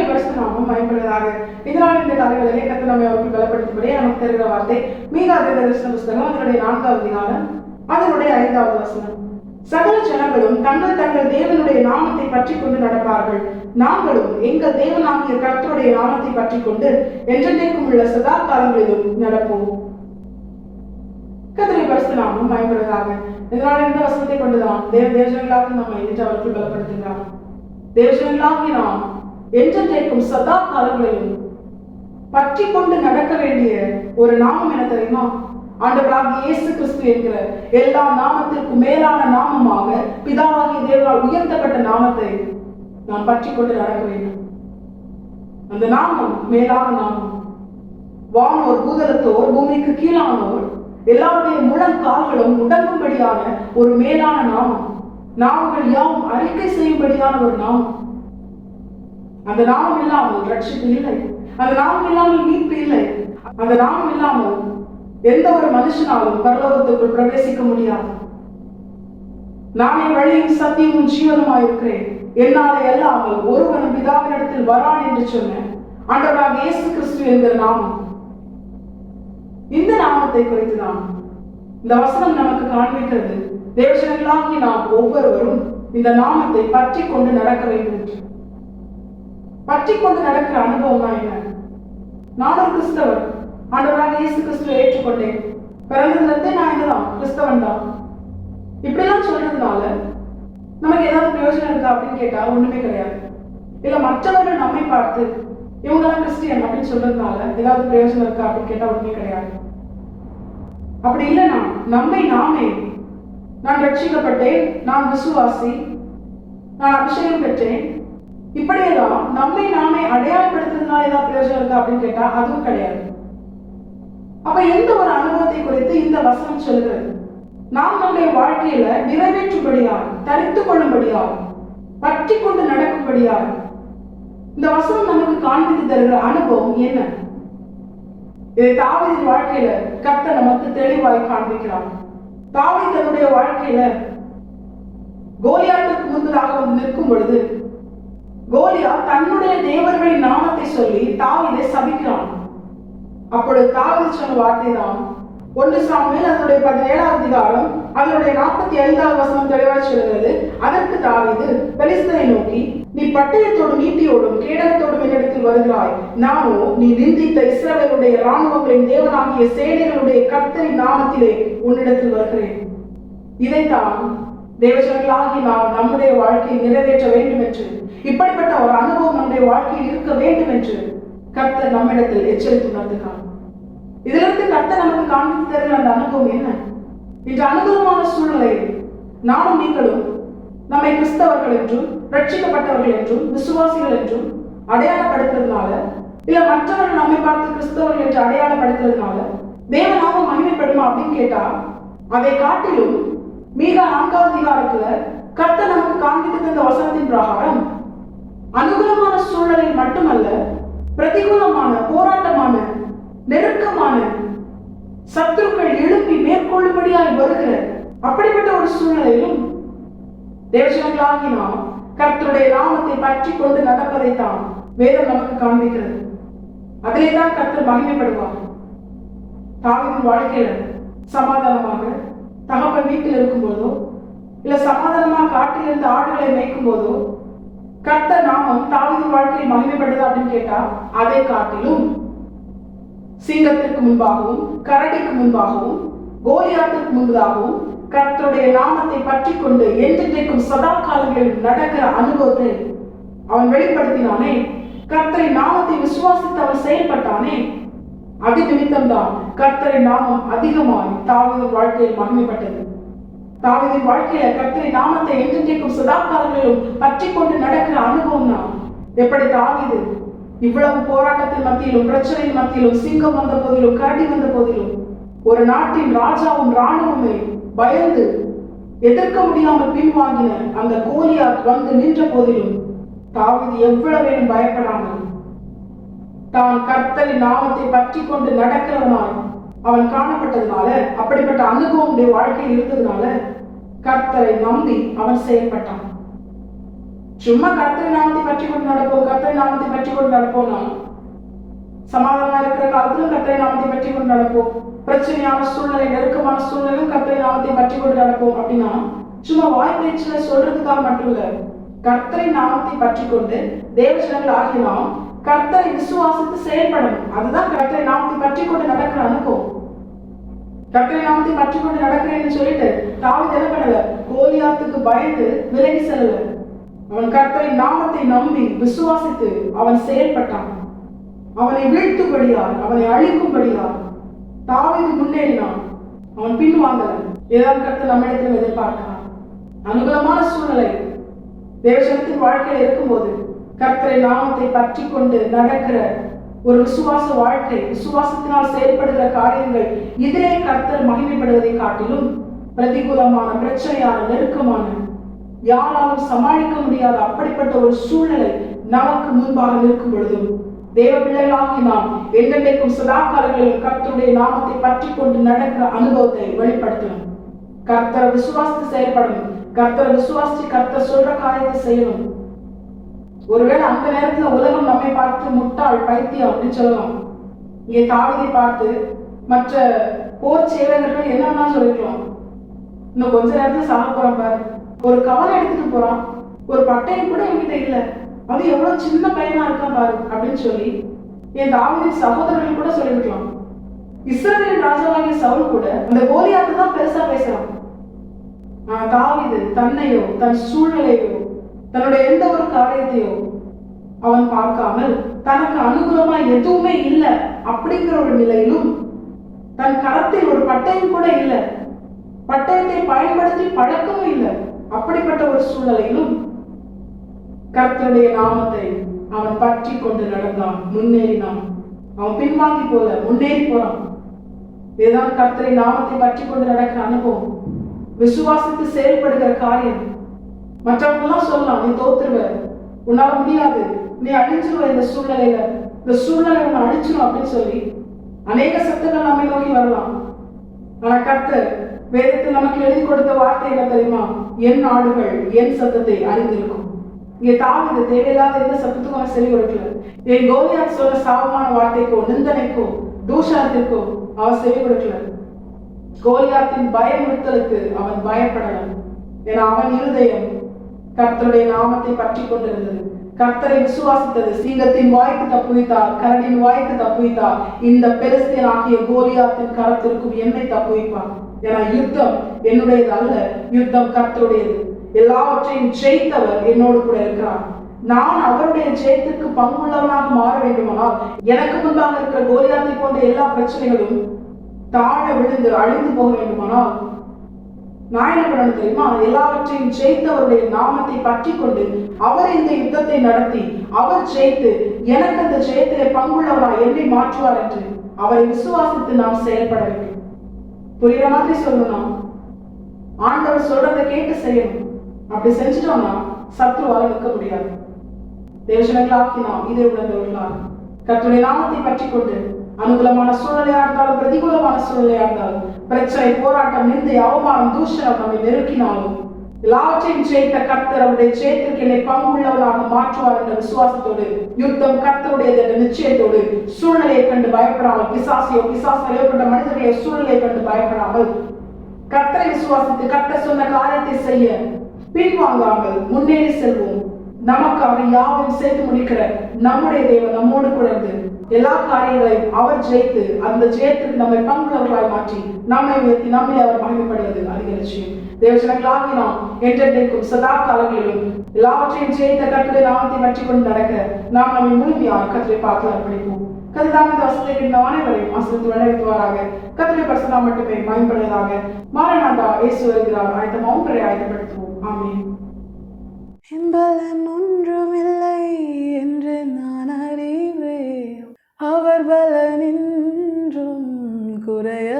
பரிசுத்த நாமம் மகிமைப்படுவதாக. இதனால் இந்த காலைகளிலே கர்த்தர் நம்மை அவருக்கு பலப்படுத்தும்படி நமக்கு தருகிற வார்த்தை மீகா தீர்க்கதரிசன புஸ்தகம் அதனுடைய 4வது அதிகாரம் அதனுடைய 5வது வசனம். சகல ஜனங்களும் தங்கள் தங்கள் தேவனுடைய நாமத்தை பற்றி கொண்டு நடப்பார்கள், நாங்களும் எங்கள் தேவனாகிய கர்த்தருடைய நாமத்தை பற்றி கொண்டு என்றென்றைக்கும் உள்ள சதா காலங்களிலும் நடப்போம். கர்த்தருடைய பரிசுத்த நாமம் மகிமைப்படுவதாக. இதனால் இந்த வசனத்தை கொண்டுதான் தேவஜனங்களாக நம்மை இன்று அவர்கள் பலப்படுத்துகிறார். தேவஜனங்களாகி நாம் என்றென்றைக்கும் சதா காலங்களிலும் பற்றி கொண்டு நடக்க வேண்டிய ஒரு நாமம் என தெரியுமா? ஆண்டவராகிய இயேசு கிறிஸ்து என்கிற எல்லா நாமத்திற்கும் மேலான நாமமாக பிதாவாகிய தேவனால் உயர்த்தப்பட்ட நாமத்தை நாம் பற்றி கொண்டு நடக்க வேண்டும். அந்த நாமம் மேலான நாமம். வானோர் பூதலத்தோர் பூமிக்கு கீழானோர் எல்லாருடைய முழங்கால்களும் முடங்கும்படியான ஒரு மேலான நாமம். நாமங்கள் யாவும் அறிக்கை செய்யும்படியான ஒரு நாமம். அந்த நாமம் இல்லாமல் ரட்சிப்பு இல்லை, அந்த நாமம் இல்லாமல் மீட்பு இல்லை, அந்த நாமம் இல்லாமல் எந்த ஒரு மனுஷனாலும் பரலோகத்துக்குள் பிரவேசிக்க முடியாது. நானே வழியும் சத்தியமும் ஜீவனுமாயிருக்கிறேன், என்னாலே அல்லாமல் ஒருவனும் பிதாவினிடத்தில் வரான் என்று சொன்ன ஆண்டவராகிய இயேசு கிறிஸ்து என்கிற நாமம். இந்த நாமத்தை குறித்துதான் இந்த வசனம் நமக்கு காண்பிக்கிறது. தேவஜனங்களாகி நாம் ஒவ்வொருவரும் இந்த நாமத்தை பற்றி கொண்டு நடக்க வேண்டும் என்று. பற்றி கொண்டு நடக்கிற அனுபவம் தான் என்ன? நான் ஒரு கிறிஸ்தவர், ஆண்டவராகிய இயேசு கிறிஸ்துவை ஏற்றுக்கொண்டேன், பிறந்ததுலேருந்தே நான் என்னதான் கிறிஸ்தவன் தான், இப்படிலாம் சொல்றதுனால நமக்கு ஏதாவது பிரயோஜனம் இருக்கா அப்படின்னு கேட்டா ஒண்ணுமே கிடையாது. இல்ல மற்றவர்கள் நம்மை பார்த்து இவங்கெல்லாம் கிறிஸ்டியன் அப்படின்னு சொல்றதுனால ஏதாவது பிரயோஜனம் இருக்கா அப்படின்னு கேட்டா ஒண்ணுமே கிடையாது. அப்படி இல்லைன்னா நம்மை நாமே, நான் ரட்சிக்கப்பட்டேன், நான் விசுவாசி, நான் அபிஷேகம் பெற்றேன், இப்படியெல்லாம் நம்மை நாமே அடையாளப்படுத்துறதுனால ஏதாவது பிரயோஜனம் இருக்கா அப்படின்னு கேட்டா அதுவும் கிடையாது. அப்ப எந்த ஒரு அனுபவத்தை குறித்து இந்த வசனம் சொல்கிறது? நாம் நம்முடைய வாழ்க்கையில நிறைவேற்றும்படியாக, தரித்துக் கொள்ளும்படியாக, பற்றி கொண்டு நடக்கும்படியாக இந்த வசனம் நமக்கு காண்பித்து தருகிற அனுபவம் என்ன? இதை தாவீதின் வாழ்க்கையில கர்த்தர் நமக்கு தெளிவாய் காண்பிக்கிறார். தாவீது தன்னுடைய வாழ்க்கையில கோலியாத்துக்கு முன்பதாக வந்து நிற்கும் பொழுது கோலியாத் தன்னுடைய தேவர்களின் நாமத்தை சொல்லி தாவீதை சபிக்கிறான். அப்பொழுது தாவீது சொன்ன வார்த்தை தான் 1 சாமுவேல் அதனுடைய 17வது அதிகாரம் அதனுடைய 45வது வசனம் தெளிவாய் சொல்கிறது. அதற்கு தாவீது பெலிஸ்தரை நோக்கி, நீ பட்டயத்தோடும் ஈட்டியோடும் கேடகத்தோடும் என்னிடத்தில் வருகிறாய், நானோ நீ நிந்தித்த இஸ்ரவேலுடைய இராணுவங்களின் தேவனாகிய சேனைகளுடைய கர்த்தரின் நாமத்திலே உன்னிடத்தில் வருகிறேன். இதைத்தான் தேவஜனங்களாகி நாம் நம்முடைய வாழ்க்கையை நிறைவேற்ற வேண்டும் என்று, இப்படிப்பட்ட ஒரு அனுபவம் நம்முடைய வாழ்க்கையில் இருக்க வேண்டும் என்று கர்த்தர் நம்மிடத்தில் எச்சரித்து உணர்த்துகிறார். இதிலிருந்து கர்த்தர் நமக்கு காண்பித்து தருகிற அந்த அனுபவம் என்ன? இன்று அனுகூலமான சூழ்நிலையில் நானும் நீங்களும் நம்மை கிறிஸ்தவர்கள் என்றும் ரட்சிக்கப்பட்டவர்கள் என்றும் விசுவாசிகள் என்றும் அடையாளப்படுத்துறதுனால, இல்ல மற்றவர்கள் நம்மை பார்த்து கிறிஸ்தவர்கள் என்று அடையாளப்படுத்துறதுனால தேவநாமம் மகிமைப்படுமா அப்படின்னு கேட்டா, அதை காட்டிலும் மீகா 4வது அதிகாரத்துல கர்த்தர் நமக்கு காண்பித்து தந்த வசனத்தின் பிரகாரம் அனுகூலமான சூழ்நிலையில் மட்டுமல்ல, பிரதிகூலமான, போராட்டமான, நெருக்கமான சத்துருக்கள் எழுப்பி மேற்கொள்ளும்படியாய் வருகிற அப்படிப்பட்ட ஒரு சூழ்நிலையிலும் தேவஜனங்களாகி நாம் கர்த்தருடைய நாமத்தை பற்றி கொண்டு நடப்பதைத்தான் வேதம் நமக்கு காண்பிக்கிறது. அதிலே தான் கர்த்தர் மகிமைப்படுவார். தாவீதின் வாழ்க்கையில சமாதானமாக தகப்பன் வீட்டில் இருக்கும் போதோ, இல்ல சமாதானமாக காட்டில் இருந்து ஆடுகளை மேய்க்கும் போதோ கர்த்தர் நாமம் தாவீதின் வாழ்க்கையில் மகிமைப்பட்டதா அப்படின்னு கேட்டா, அதை காட்டிலும் சிங்கத்திற்கு முன்பாகவும், கரடிக்கு முன்பாகவும், கோலியாத்துக்கு முன்பதாகவும் கர்த்தருடைய நாமத்தை பற்றி கொண்டு என்றென்றைக்கும் சதா காலங்களில் நடக்கிற அனுபவத்தை அவன் வெளிப்படுத்தினானே, கர்த்தரின் நாமத்தை விசுவாசித்து அவன் செயல்பட்டானே, அது நிமித்தம்தான் கர்த்தரின் நாமம் அதிகமாய் தாவீதின் வாழ்க்கையில் மகிமைப்பட்டது. தாவீதின் வாழ்க்கையில கர்த்தரின் நாமத்தை என்றென்றைக்கும் சதா காலங்களிலும் பற்றி கொண்டு நடக்கிற அனுபவம் தான். எப்படி தாவீது இவ்வளவு போராட்டத்தின் மத்தியிலும், பிரச்சனையின் மத்தியிலும், சிங்கம் வந்த போதிலும், கரடி வந்த போதிலும், ஒரு நாட்டின் ராஜாவும் ராணுவமே பயந்து எதிர்க்க முடியாமல் பின்வாங்கின அந்த கோலியாத் வந்து நின்ற போதிலும் தாவீது எவ்வளவேனும் பயப்படாமல் தான் கர்த்தரின் நாமத்தை பற்றி கொண்டு நடக்கிறவனாய் அவன் காணப்பட்டதுனால, அப்படிப்பட்ட அனுபவம் வாழ்க்கையில் இருந்ததுனால கர்த்தரை நம்பி அவன் செயல்பட்டான். சும்மா கர்த்தரை நாமத்தை பற்றி கொண்டு நடப்போம், கர்த்தரை நாமத்தை பற்றி கொண்டு நடப்போம்னா சமாதானமா இருக்கிற காலத்திலும் கர்த்தரை நாமத்தை பற்றி கொண்டு நடப்போம், பிரச்சனையான சூழ்நிலை நெருக்கமான சூழ்நிலையும் கர்த்தரை நாமத்தை பற்றி கொண்டு நடப்போம் அப்படின்னா சும்மா வாய்ப்பேச்சுல சொல்றதுக்காக மட்டும் இல்ல, கர்த்தரை நாமத்தை பற்றி கொண்டு தேவஜனங்கள் ஆகிய நாம் கர்த்தரை விசுவாசித்து செயல்படணும். அதுதான் கர்த்தரை நாமத்தை பற்றி கொண்டு நடக்கிற அனுபவம். கர்த்தரை நாமத்தை பற்றி கொண்டு நடக்கிறேன்னு சொல்லிட்டு தாவீது என்ன பண்ணல, கோலியாத்துக்கு பயந்து விலகி செல்லல. அவன் கர்த்தரை நாமத்தை நம்பி விசுவாசித்து அவன் செயல்பட்டான். அவனை வீழ்த்தும்படியார், அவனை அழிக்கும்படியார் தாவீது முன்னேறினான். அவன் பின்வாங்கல. ஏதாவது கர்த்தர் நம்மிடத்தில் எதிர்பார்க்கிறான். அனுகூலமான சூழ்நிலை தேவஜனத்தின் வாழ்க்கையில் இருக்கும்போது கர்த்தரை நாமத்தை பற்றி கொண்டு நடக்கிற ஒரு விசுவாச வாழ்க்கை, விசுவாசத்தினால் செயல்படுகிற காரியங்கள், இதிலே கர்த்தர் மகிமைப்படுவதை காட்டிலும் பிரதிகூலமான, பிரச்சனையான, நெருக்கமான, யாராலும் சமாளிக்க முடியாத அப்படிப்பட்ட ஒரு சூழ்நிலை நமக்கு முன்பாக நிற்கும் பொழுதும் தேவ பிள்ளைகளாகி நாம் என்றென்றைக்கும் சதா காலங்களிலும் கர்த்தருடைய நாமத்தை பற்றி கொண்டு நடக்கிற அனுபவத்தை வெளிப்படுத்தணும். கர்த்தரை விசுவாசித்து செயல்படணும். கர்த்தரை விசுவாசித்து கர்த்தர் சொல்ற காரியத்தை செய்யணும். ஒருவேளை அந்த நேரத்துல உலகம் நம்மை பார்த்து முட்டாள், பைத்தியம் அப்படின்னு சொல்லலாம். இங்கே தாவீதை பார்த்து மற்ற போர் சேவகர்கள் என்னன்னா சொல்லிக்கலாம், இன்னும் கொஞ்ச நேரத்துல சாக போறான் பாரு, ஒரு கவலை எடுத்துட்டு போறான், ஒரு பட்டயம் கூட என்கிட்ட இல்லை, அது எவ்வளவு சின்ன பையனா இருக்கா பாரு அப்படின்னு சொல்லி என் தாவீதின் சகோதரர்கள் கூட சொல்லிருக்கலாம். இஸ்ரவேலின் ராஜாவாகிய சவுல் கூட அந்த கோலியாத்தை தான் பெருசா பேசுறான். தாவீது தன்னையோ தன் சூழ்நிலையோ தன்னுடைய எந்த ஒரு காரியத்தையோ அவன் பார்க்காமல் தனக்கு அனுகூலமா எதுவுமே இல்லை அப்படிங்கிற ஒரு நிலையிலும் தன் கரத்தில் ஒரு பட்டயம் கூட இல்லை, பட்டயத்தை பயன்படுத்தி பழக்கமும் இல்லை, அப்படிப்பட்ட ஒரு சூழ்நிலையிலும் கர்த்தருடைய நாமத்தை அவன் பற்றி கொண்டு நடந்தான், முன்னேறினான். அவன் பின்வாங்கி போல முன்னேறி போறான். இதுதான் கர்த்தரை நாமத்தை பற்றி கொண்டு நடக்கிற அனுபவம், விசுவாசித்து செயல்படுகிற காரியம். மற்றவங்க எல்லாம் சொல்லலாம், நீ தோத்துருவ, உன்னால முடியாது, நீ அழிஞ்சிருவ, இந்த சூழ்நிலையில இந்த சூழ்நிலை உன்னை அழிச்சிடும் அப்படின்னு சொல்லி அநேக சத்தங்கள் நம்மை நோக்கி வரலாம். ஆனா கர்த்தர் வேதத்தில் நமக்கு எழுதி கொடுத்த வார்த்தை என்ன தெரியுமா, என் ஆடுகள் என் சத்தத்தை அறிந்திருக்கும். இங்கே தாவீது தேவையில்லாத எந்த சத்தத்துக்கும் அவன் செவி கொடுக்கல. என் கோலியாத் சொல்ல சாபமான வார்த்தைக்கோ நிந்தனைக்கோ தூஷணத்திற்கோ அவன் செவி கொடுக்கல. கோலியாத்தின் பயமுறுத்தலுக்கு அவன் பயப்படல. ஏன்னா அவன் இருதயம் கர்த்தருடைய நாமத்தை பற்றி கொண்டிருந்தது, கர்த்தரை விசுவாசித்தது. சிங்கத்தின் வாய்க்கு தப்புவித்தார், கரடின் வாய்க்கு தப்புவித்தார், இந்த பெலிஸ்தியன் ஆகிய கோலியாத்தின் கரத்திற்கும் என்னை தப்புவிப்பார். ஏன்னா யுத்தம் என்னுடையது அல்ல, யுத்தம் கர்த்தருடையது. எல்லாவற்றையும் ஜெயித்தவர் என்னோடு கூட இருக்கிறார். நான் அவருடைய ஜெயத்திற்கு பங்குள்ளவனாக மாற வேண்டுமானால் எனக்கு முன்பாக இருக்கிற கோலியாத்தை போன்ற எல்லா பிரச்சனைகளும் தாழ விழுந்து அழிந்து போக வேண்டுமானால் நான் என்ன பண்ணணும் தெரியுமா, எல்லாவற்றையும் ஜெயித்தவருடைய நாமத்தை பற்றி கொண்டு அவர் இந்த யுத்தத்தை நடத்தி அவர் ஜெயித்து எனக்கு அந்த ஜெயத்திலே பங்குள்ளவரா என்னை மாற்றுவார் என்று அவரை விசுவாசித்து நாம் செயல்பட வேண்டும். புரியுற மாதிரி சொல்லணும், ஆண்டவர் சொல்றதை கேட்டு செய்யணும். அப்படி செஞ்சுட்டோம்னா சத்ருவால நிற்க முடியாது. தேவஜனங்களாக்கி நாம் இதை உணர்ந்தவர்களாக கர்த்தருடைய நாமத்தை பற்றி கொண்டு அனுகூலமான சூழ்நிலையா இருந்தாலும் பிரதிகூலமான சூழ்நிலையா இருந்தாலும் பிரச்சனை, போராட்டம், நிந்தை, அவமானம், தூஷணம் நம்மை நெருக்கினாலும் எல்லாவற்றையும் ஜெயித்த கர்த்தர் அவருடைய ஜெயத்திற்கு என்னை பங்குள்ளவனாக மாற்றுவார் என்ற விசுவாசத்தோடு, யுத்தம் கர்த்தருடையது என்ற நிச்சயத்தோடு, சூழ்நிலையை கண்டு பயப்படாமல், பிசாசியோ கொண்ட மனிதர்களையோ சூழ்நிலையை கண்டு பயப்படாமல் கர்த்தரை விசுவாசித்து கர்த்தர் சொன்ன காரியத்தை செய்ய பின்வாங்காமல் முன்னேறி செல்வோம். நமக்காக யாவையும் செய்து முடிக்கிற நம்முடைய தேவன் நம்மோடு கூட இருந்து எல்லா காரியங்களையும் அவர் ஜெயித்து அந்த ஜெயத்துக்கு நம்மை பங்குள்ளவர்களாய் மாற்றி நம்மை உயர்த்தி நம்மை அவர் மகிமைப்படுவது அதிக நிச்சயம். தேவஜனங்களாகி நாம் என்றென்றைக்கும் சதா காலங்களிலும் எல்லாவற்றையும் ஜெயித்த கர்த்தருடைய நாமத்தை பற்றி கொண்டு நடக்க நாம் நம்மை முழுமையாக கர்த்தரை பார்த்து அர்ப்பணிப்போம். கர்த்தர் இந்த வசனத்தை கேட்ட அனைவரையும் ஆசீர்வதித்து வழிநடத்துவாராக. கர்த்தருடைய பரிசுத்தம் மட்டுமே மகிமைப்படுவதாக. மாரநாதா இயேசு வருகிறார். ஆயத்தமாவும் பிறரை ஆயத்தப்படுத்துவோம். ஆமென். பலன் ஒன்றுமில்லை என்று நான் அறிவேன், அவர் பலன் என்றும் குறைய